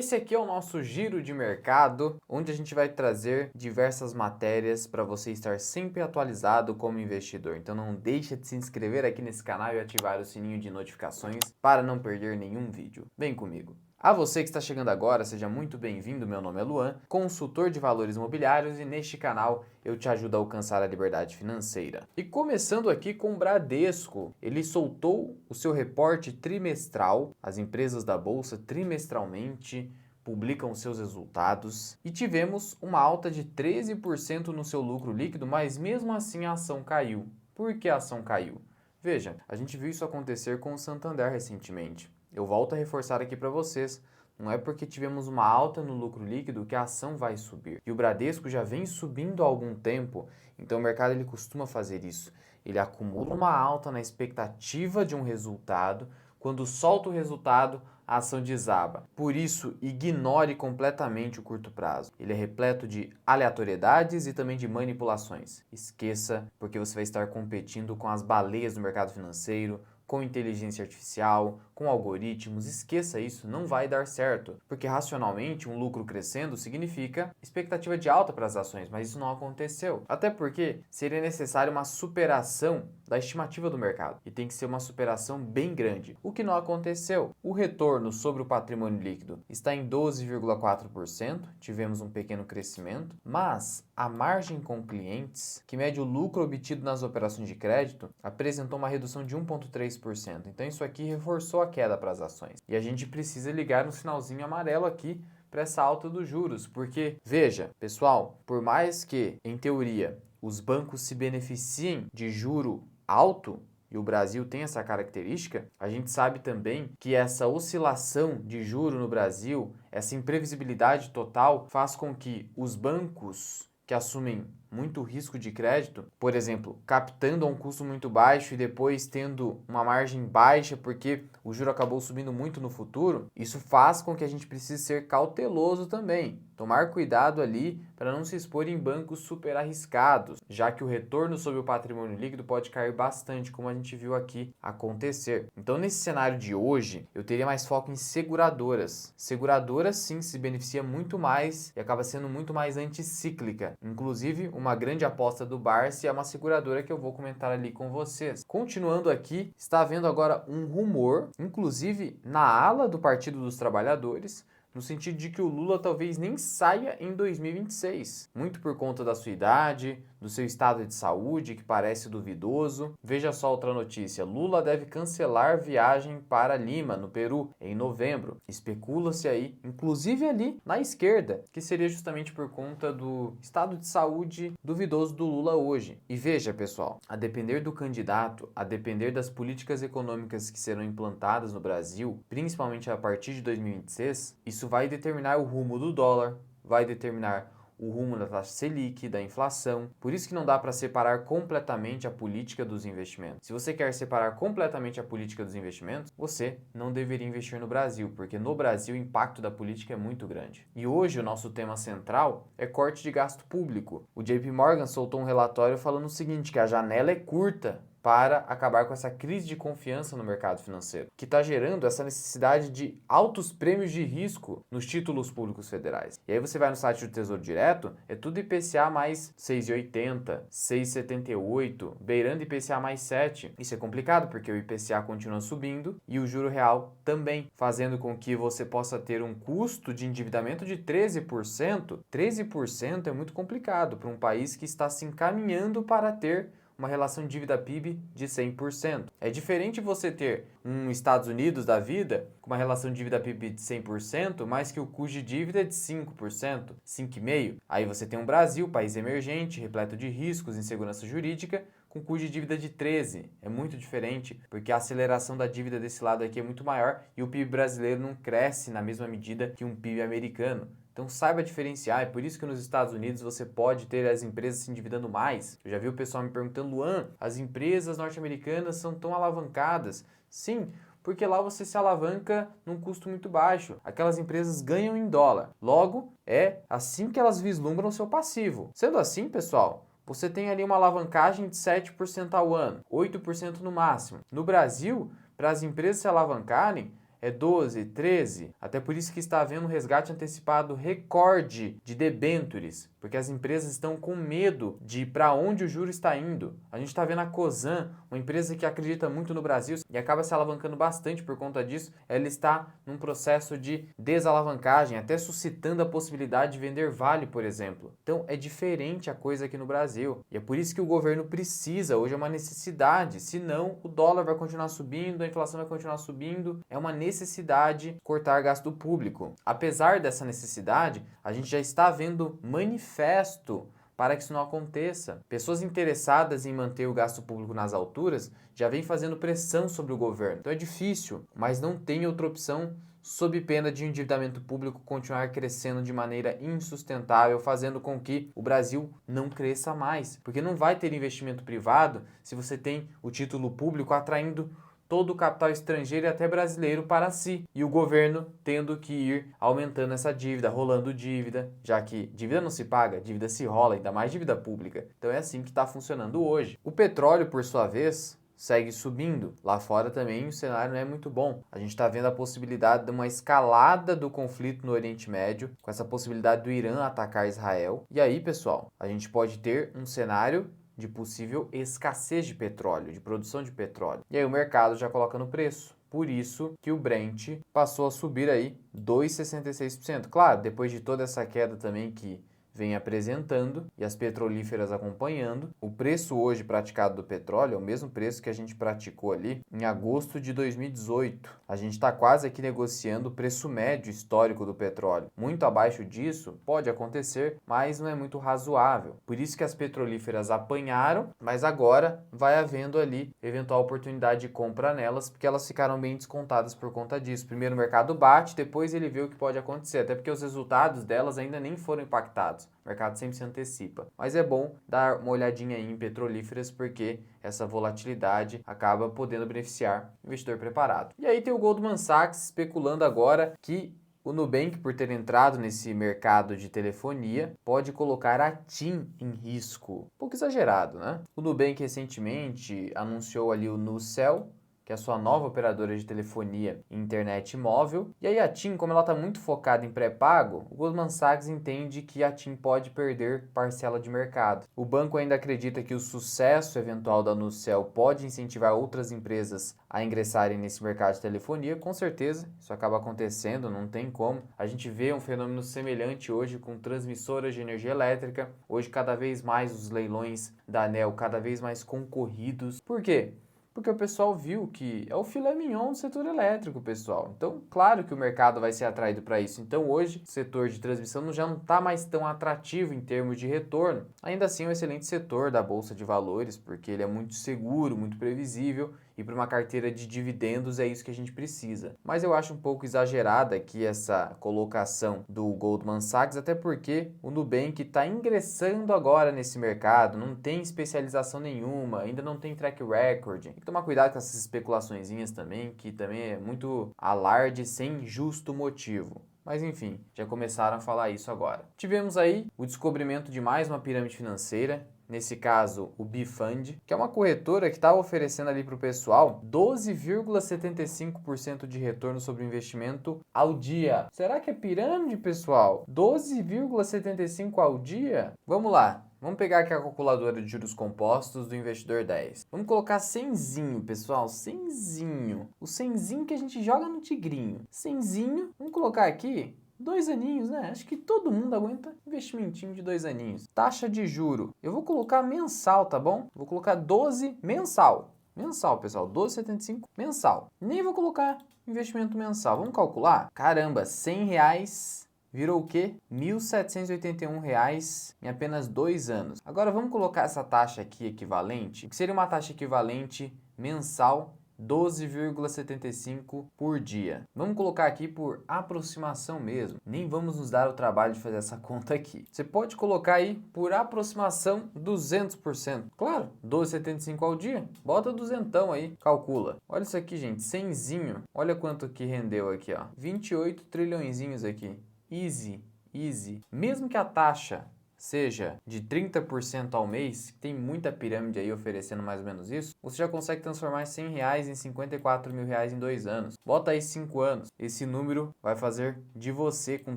Esse aqui é o nosso giro de mercado, onde a gente vai trazer diversas matérias para você estar sempre atualizado como investidor. Então não deixa de se inscrever aqui nesse canal e ativar o sininho de notificações para não perder nenhum vídeo. Vem comigo! A você que está chegando agora, seja muito bem-vindo. Meu nome é Luan, consultor de valores imobiliários, e neste canal eu te ajudo a alcançar a liberdade financeira. E começando aqui com o Bradesco, ele soltou o seu reporte trimestral. As empresas da bolsa trimestralmente publicam seus resultados e tivemos uma alta de 13% no seu lucro líquido, mas mesmo assim a ação caiu. Por que a ação caiu? Veja, a gente viu isso acontecer com o Santander recentemente. Eu volto a reforçar aqui para vocês, não é porque tivemos uma alta no lucro líquido que a ação vai subir. E o Bradesco já vem subindo há algum tempo, então o mercado ele costuma fazer isso. Ele acumula uma alta na expectativa de um resultado, quando solta o resultado, a ação desaba. Por isso, ignore completamente o curto prazo. Ele é repleto de aleatoriedades e também de manipulações. Esqueça, porque você vai estar competindo com as baleias do mercado financeiro, com inteligência artificial, com algoritmos. Esqueça isso, não vai dar certo, porque racionalmente um lucro crescendo significa expectativa de alta para as ações, mas isso não aconteceu. Até porque seria necessária uma superação da estimativa do mercado, e tem que ser uma superação bem grande, o que não aconteceu. O retorno sobre o patrimônio líquido está em 12,4%, tivemos um pequeno crescimento, mas a margem com clientes, que mede o lucro obtido nas operações de crédito, apresentou uma redução de 1,3%. Então isso aqui reforçou a queda para as ações. E a gente precisa ligar no sinalzinho amarelo aqui para essa alta dos juros, porque, veja, pessoal, por mais que, em teoria, os bancos se beneficiem de juro alto, e o Brasil tem essa característica, a gente sabe também que essa oscilação de juro no Brasil, essa imprevisibilidade total, faz com que os bancos que assumem muito risco de crédito, por exemplo, captando a um custo muito baixo e depois tendo uma margem baixa porque o juro acabou subindo muito no futuro, isso faz com que a gente precise ser cauteloso também, tomar cuidado ali para não se expor em bancos super arriscados, já que o retorno sobre o patrimônio líquido pode cair bastante, como a gente viu aqui acontecer. Então, nesse cenário de hoje, eu teria mais foco em seguradoras. Seguradoras, sim, se beneficia muito mais e acaba sendo muito mais anticíclica. Inclusive, uma grande aposta do Barsi é uma seguradora que eu vou comentar ali com vocês. Continuando aqui, está havendo agora um rumor, inclusive na ala do Partido dos Trabalhadores, no sentido de que o Lula talvez nem saia em 2026, muito por conta da sua idade, do seu estado de saúde, que parece duvidoso. Veja só outra notícia: Lula deve cancelar viagem para Lima, no Peru, em novembro. Especula-se aí, inclusive ali na esquerda, que seria justamente por conta do estado de saúde duvidoso do Lula hoje. E veja, pessoal, a depender do candidato, a depender das políticas econômicas que serão implantadas no Brasil, principalmente a partir de 2026, isso vai determinar o rumo do dólar, vai determinar o rumo da taxa Selic, da inflação. Por isso que não dá para separar completamente a política dos investimentos. Se você quer separar completamente a política dos investimentos, você não deveria investir no Brasil, porque no Brasil o impacto da política é muito grande. E hoje o nosso tema central é corte de gasto público. O JP Morgan soltou um relatório falando o seguinte, que a janela é curta para acabar com essa crise de confiança no mercado financeiro, que está gerando essa necessidade de altos prêmios de risco nos títulos públicos federais. E aí você vai no site do Tesouro Direto, é tudo IPCA mais 6,80, 6,78, beirando IPCA mais 7. Isso é complicado porque o IPCA continua subindo e o juro real também, fazendo com que você possa ter um custo de endividamento de 13%. 13% é muito complicado para um país que está se encaminhando para ter uma relação dívida-PIB de 100%. É diferente você ter um Estados Unidos da vida com uma relação dívida-PIB de 100%, mas que o custo de dívida é de 5%, 5,5%. Aí você tem um Brasil, país emergente, repleto de riscos, insegurança jurídica, com custo de dívida de 13%. É muito diferente, porque a aceleração da dívida desse lado aqui é muito maior e o PIB brasileiro não cresce na mesma medida que um PIB americano. Então saiba diferenciar, é por isso que nos Estados Unidos você pode ter as empresas se endividando mais. Eu já vi o pessoal me perguntando, Luan, as empresas norte-americanas são tão alavancadas? Sim, porque lá você se alavanca num custo muito baixo. Aquelas empresas ganham em dólar. Logo, é assim que elas vislumbram o seu passivo. Sendo assim, pessoal, você tem ali uma alavancagem de 7% ao ano, 8% no máximo. No Brasil, para as empresas se alavancarem, é 12, 13. Até por isso que está havendo um resgate antecipado recorde de debêntures, porque as empresas estão com medo de para onde o juro está indo. A gente está vendo a Cosan, uma empresa que acredita muito no Brasil e acaba se alavancando bastante por conta disso. Ela está num processo de desalavancagem, até suscitando a possibilidade de vender Vale, por exemplo. Então é diferente a coisa aqui no Brasil. E é por isso que o governo precisa, hoje é uma necessidade, senão o dólar vai continuar subindo, a inflação vai continuar subindo. É uma necessidade cortar gasto público. Apesar dessa necessidade, a gente já está vendo manifesto para que isso não aconteça. Pessoas interessadas em manter o gasto público nas alturas já vêm fazendo pressão sobre o governo. Então é difícil, mas não tem outra opção sob pena de o endividamento público continuar crescendo de maneira insustentável, fazendo com que o Brasil não cresça mais. Porque não vai ter investimento privado se você tem o título público atraindo todo o capital estrangeiro e até brasileiro para si. E o governo tendo que ir aumentando essa dívida, rolando dívida, já que dívida não se paga, dívida se rola, ainda mais dívida pública. Então é assim que está funcionando hoje. O petróleo, por sua vez, segue subindo. Lá fora também o cenário não é muito bom. A gente está vendo a possibilidade de uma escalada do conflito no Oriente Médio, com essa possibilidade do Irã atacar Israel. E aí, pessoal, a gente pode ter um cenário de possível escassez de petróleo, de produção de petróleo. E aí o mercado já coloca no preço. Por isso que o Brent passou a subir aí 2,66%. Claro, depois de toda essa queda também que vem apresentando e as petrolíferas acompanhando, o preço hoje praticado do petróleo é o mesmo preço que a gente praticou ali em agosto de 2018. A gente está quase aqui negociando o preço médio histórico do petróleo. Muito abaixo disso pode acontecer, mas não é muito razoável. Por isso que as petrolíferas apanharam, mas agora vai havendo ali eventual oportunidade de compra nelas, porque elas ficaram bem descontadas por conta disso. Primeiro o mercado bate, depois ele vê o que pode acontecer, até porque os resultados delas ainda nem foram impactados. O mercado sempre se antecipa. Mas é bom dar uma olhadinha aí em petrolíferas, porque essa volatilidade acaba podendo beneficiar o investidor preparado. E aí tem o Goldman Sachs especulando agora que o Nubank, por ter entrado nesse mercado de telefonia, pode colocar a TIM em risco. Um pouco exagerado, né? O Nubank recentemente anunciou ali o NuCel, que é a sua nova operadora de telefonia e internet móvel. E aí a TIM, como ela está muito focada em pré-pago, o Goldman Sachs entende que a TIM pode perder parcela de mercado. O banco ainda acredita que o sucesso eventual da NuCel pode incentivar outras empresas a ingressarem nesse mercado de telefonia. Com certeza, isso acaba acontecendo, não tem como. A gente vê um fenômeno semelhante hoje com transmissoras de energia elétrica. Hoje, cada vez mais os leilões da ANEEL, cada vez mais concorridos. Por quê? Porque o pessoal viu que é o filé mignon do setor elétrico, pessoal. Então, claro que o mercado vai ser atraído para isso. Então, hoje, o setor de transmissão já não está mais tão atrativo em termos de retorno. Ainda assim, é um excelente setor da Bolsa de Valores, porque ele é muito seguro, muito previsível, e para uma carteira de dividendos é isso que a gente precisa. Mas eu acho um pouco exagerada aqui essa colocação do Goldman Sachs, até porque o Nubank está ingressando agora nesse mercado, não tem especialização nenhuma, ainda não tem track record. Tem que tomar cuidado com essas especulaçõezinhas também, que também é muito alarde sem justo motivo. Mas enfim, já começaram a falar isso agora. Tivemos aí o descobrimento de mais uma pirâmide financeira, nesse caso o Bfund, que é uma corretora que estava oferecendo ali para o pessoal 12,75% de retorno sobre o investimento ao dia. Será que é pirâmide, pessoal? 12,75% ao dia? Vamos lá. Vamos pegar aqui a calculadora de juros compostos do investidor 10. Vamos colocar 100zinho, pessoal, 100zinho. O 100zinho que a gente joga no tigrinho. 100zinho, vamos colocar aqui 2 aninhos, né? Acho que todo mundo aguenta investimentinho de 2 aninhos. Taxa de juro. Eu vou colocar mensal, tá bom? Vou colocar 12 mensal. Mensal, pessoal. 12,75 mensal. Nem vou colocar investimento mensal. Vamos calcular? Caramba, R$100 virou o quê? R$1.781 em apenas 2 anos. Agora vamos colocar essa taxa aqui equivalente. O que seria uma taxa equivalente mensal? 12,75 por dia. Vamos colocar aqui por aproximação mesmo. Nem vamos nos dar o trabalho de fazer essa conta aqui. Você pode colocar aí por aproximação 200%. Claro, 12,75 ao dia. Bota 200 aí, calcula. Olha isso aqui, gente, 100zinho. Olha quanto que rendeu aqui, ó. 28 trilhõezinhos aqui. Easy, easy. Mesmo que a taxa seja de 30% ao mês, tem muita pirâmide aí oferecendo mais ou menos isso, você já consegue transformar R$100 em R$54.000 em 2 anos. Bota aí 5 anos. Esse número vai fazer de você, com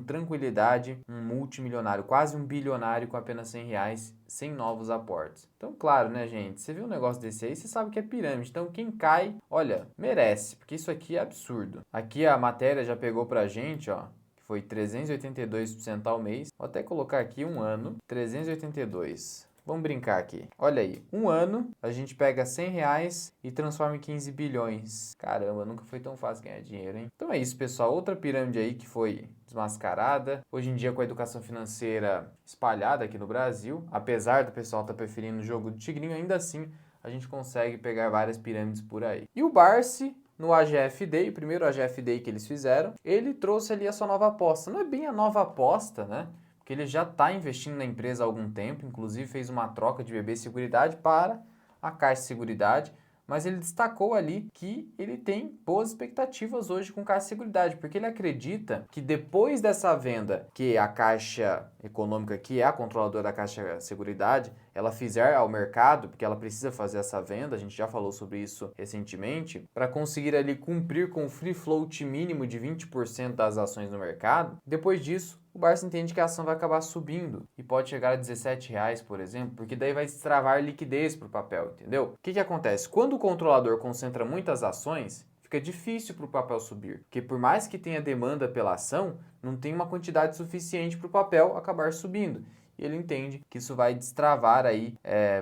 tranquilidade, um multimilionário, quase um bilionário com apenas R$100, sem novos aportes. Então, claro, né, gente? Você viu um negócio desse aí, você sabe que é pirâmide. Então, quem cai, olha, merece, porque isso aqui é absurdo. Aqui a matéria já pegou pra gente, ó, que foi 382% ao mês. Vou até colocar aqui um ano, 382. Vamos brincar aqui. Olha aí, um ano a gente pega R$100 e transforma em 15 bilhões. Caramba, nunca foi tão fácil ganhar dinheiro, hein? Então é isso, pessoal. Outra pirâmide aí que foi desmascarada. Hoje em dia, com a educação financeira espalhada aqui no Brasil, apesar do pessoal estar preferindo o jogo do tigrinho, ainda assim a gente consegue pegar várias pirâmides por aí. E o Barsi, no AGF Day, o primeiro AGF Day que eles fizeram, ele trouxe ali a sua nova aposta. Não é bem a nova aposta, né? Porque ele já está investindo na empresa há algum tempo, inclusive fez uma troca de BB Seguridade para a Caixa Seguridade, mas ele destacou ali que ele tem boas expectativas hoje com Caixa Seguridade, porque ele acredita que depois dessa venda que a Caixa Econômica, que é a controladora da Caixa Seguridade, ela fizer ao mercado, porque ela precisa fazer essa venda, a gente já falou sobre isso recentemente, para conseguir ali cumprir com o free float mínimo de 20% das ações no mercado. Depois disso, o Barsi entende que a ação vai acabar subindo e pode chegar a R$17, por exemplo, porque daí vai destravar liquidez para o papel, entendeu? O que acontece? Quando o controlador concentra muitas ações, fica difícil para o papel subir, porque por mais que tenha demanda pela ação, não tem uma quantidade suficiente para o papel acabar subindo. E ele entende que isso vai destravar aí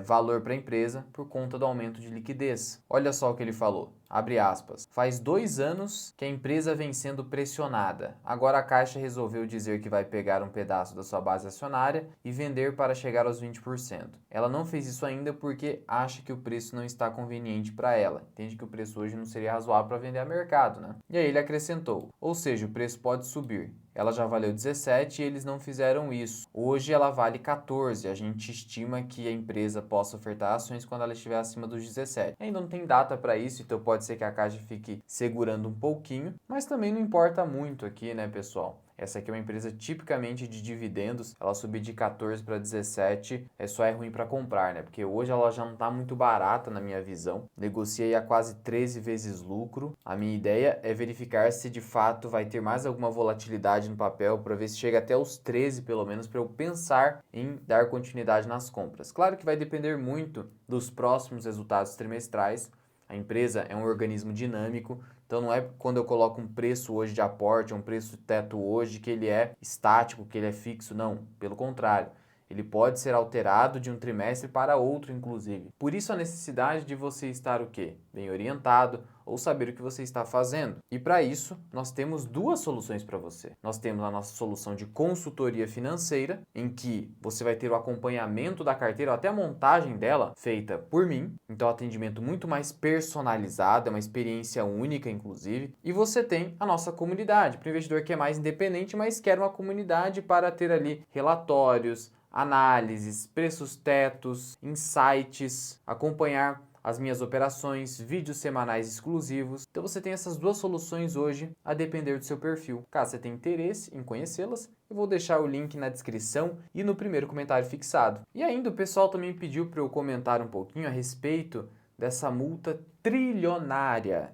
valor para a empresa por conta do aumento de liquidez. Olha só o que ele falou. Abre aspas. Faz 2 anos que a empresa vem sendo pressionada. Agora a Caixa resolveu dizer que vai pegar um pedaço da sua base acionária e vender para chegar aos 20%. Ela não fez isso ainda porque acha que o preço não está conveniente para ela. Entende que o preço hoje não seria razoável para vender a mercado, né? E aí ele acrescentou. Ou seja, o preço pode subir. Ela já valeu 17 e eles não fizeram isso. Hoje ela vale 14. A gente estima que a empresa possa ofertar ações quando ela estiver acima dos 17. Ainda não tem data para isso, então pode ser que a Caixa fique segurando um pouquinho, mas também não importa muito aqui, né, pessoal? Essa aqui é uma empresa tipicamente de dividendos, ela subir de 14 para 17 só é ruim para comprar, né? Porque hoje ela já não está muito barata na minha visão. Negociei a quase 13 vezes lucro. A minha ideia é verificar se de fato vai ter mais alguma volatilidade no papel para ver se chega até os 13 pelo menos para eu pensar em dar continuidade nas compras. Claro que vai depender muito dos próximos resultados trimestrais. A empresa é um organismo dinâmico, então não é quando eu coloco um preço hoje de aporte, um preço teto hoje, que ele é estático, que ele é fixo, não. Pelo contrário, ele pode ser alterado de um trimestre para outro, inclusive. Por isso a necessidade de você estar o quê? Bem orientado ou saber o que você está fazendo. E para isso, nós temos duas soluções para você. Nós temos a nossa solução de consultoria financeira, em que você vai ter o acompanhamento da carteira, até a montagem dela, feita por mim. Então, atendimento muito mais personalizado, é uma experiência única, inclusive. E você tem a nossa comunidade, para o investidor que é mais independente, mas quer uma comunidade para ter ali relatórios, análises, preços tetos, insights, acompanhar as minhas operações, vídeos semanais exclusivos. Então você tem essas duas soluções hoje a depender do seu perfil. Caso você tenha interesse em conhecê-las, eu vou deixar o link na descrição e no primeiro comentário fixado. E ainda o pessoal também pediu para eu comentar um pouquinho a respeito dessa multa trilionária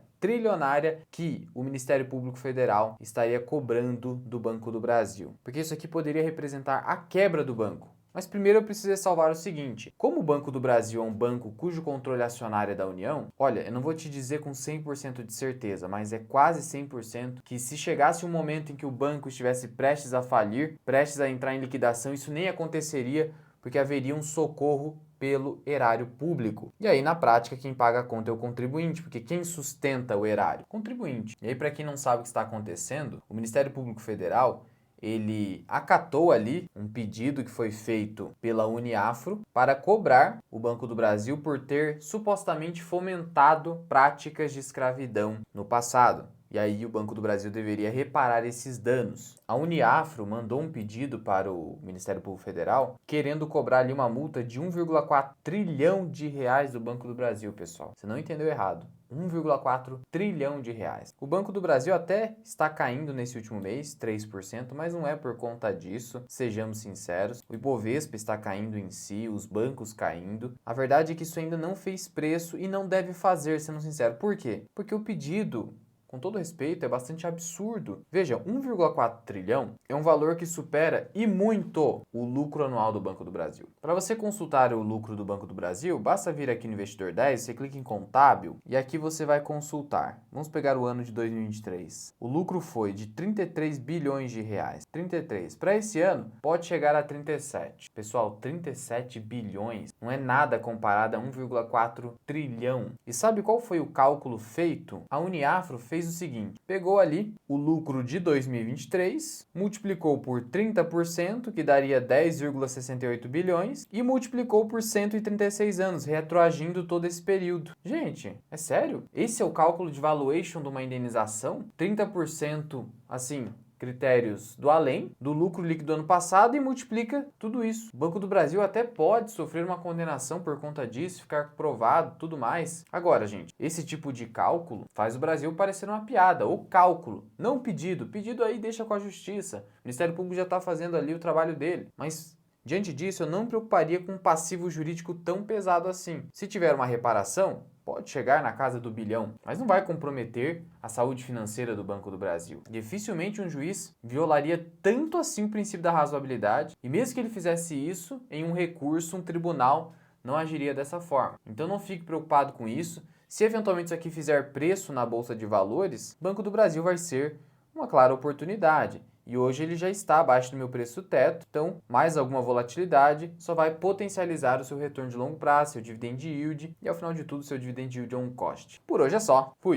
que o Ministério Público Federal estaria cobrando do Banco do Brasil. Porque isso aqui poderia representar a quebra do banco. Mas primeiro eu preciso ressalvar o seguinte, como o Banco do Brasil é um banco cujo controle acionário é da União, olha, eu não vou te dizer com 100% de certeza, mas é quase 100% que se chegasse um momento em que o banco estivesse prestes a falir, prestes a entrar em liquidação, isso nem aconteceria porque haveria um socorro pelo erário público. E aí, na prática, quem paga a conta é o contribuinte, porque quem sustenta o erário? Contribuinte. E aí, para quem não sabe o que está acontecendo, o Ministério Público Federal ele acatou ali um pedido que foi feito pela Uniafro para cobrar o Banco do Brasil por ter supostamente fomentado práticas de escravidão no passado. E aí o Banco do Brasil deveria reparar esses danos. A Uniafro mandou um pedido para o Ministério Público Federal querendo cobrar ali uma multa de 1,4 trilhão de reais do Banco do Brasil, pessoal. Você não entendeu errado. 1,4 trilhão de reais. O Banco do Brasil até está caindo nesse último mês, 3%, mas não é por conta disso, sejamos sinceros. O Ibovespa está caindo em si, os bancos caindo. A verdade é que isso ainda não fez preço e não deve fazer, sendo sincero. Por quê? Porque o pedido, com todo respeito, é bastante absurdo. Veja, 1,4 trilhão é um valor que supera e muito o lucro anual do Banco do Brasil. Para você consultar o lucro do Banco do Brasil, basta vir aqui no Investidor 10, você clica em contábil e aqui você vai consultar. Vamos pegar o ano de 2023. O lucro foi de 33 bilhões de reais. 33. Para esse ano, pode chegar a 37. Pessoal, 37 bilhões não é nada comparado a 1,4 trilhão. E sabe qual foi o cálculo feito? A Uniafro fez o seguinte, pegou ali o lucro de 2023, multiplicou por 30%, que daria 10,68 bilhões, e multiplicou por 136 anos, retroagindo todo esse período. Gente, é sério? Esse é o cálculo de valuation de uma indenização? 30%, assim, critérios do além, do lucro líquido do ano passado e multiplica tudo isso. O Banco do Brasil até pode sofrer uma condenação por conta disso, ficar provado, tudo mais. Agora, gente, esse tipo de cálculo faz o Brasil parecer uma piada, ou cálculo, não pedido. Pedido aí deixa com a justiça. O Ministério Público já está fazendo ali o trabalho dele, mas diante disso, eu não me preocuparia com um passivo jurídico tão pesado assim. Se tiver uma reparação, pode chegar na casa do bilhão, mas não vai comprometer a saúde financeira do Banco do Brasil. Dificilmente um juiz violaria tanto assim o princípio da razoabilidade, e mesmo que ele fizesse isso, em um recurso, um tribunal não agiria dessa forma. Então não fique preocupado com isso. Se eventualmente isso aqui fizer preço na Bolsa de Valores, o Banco do Brasil vai ser uma clara oportunidade. E hoje ele já está abaixo do meu preço teto, então mais alguma volatilidade só vai potencializar o seu retorno de longo prazo, seu dividend yield, e ao final de tudo, seu dividend yield é um cost. Por hoje é só. Fui!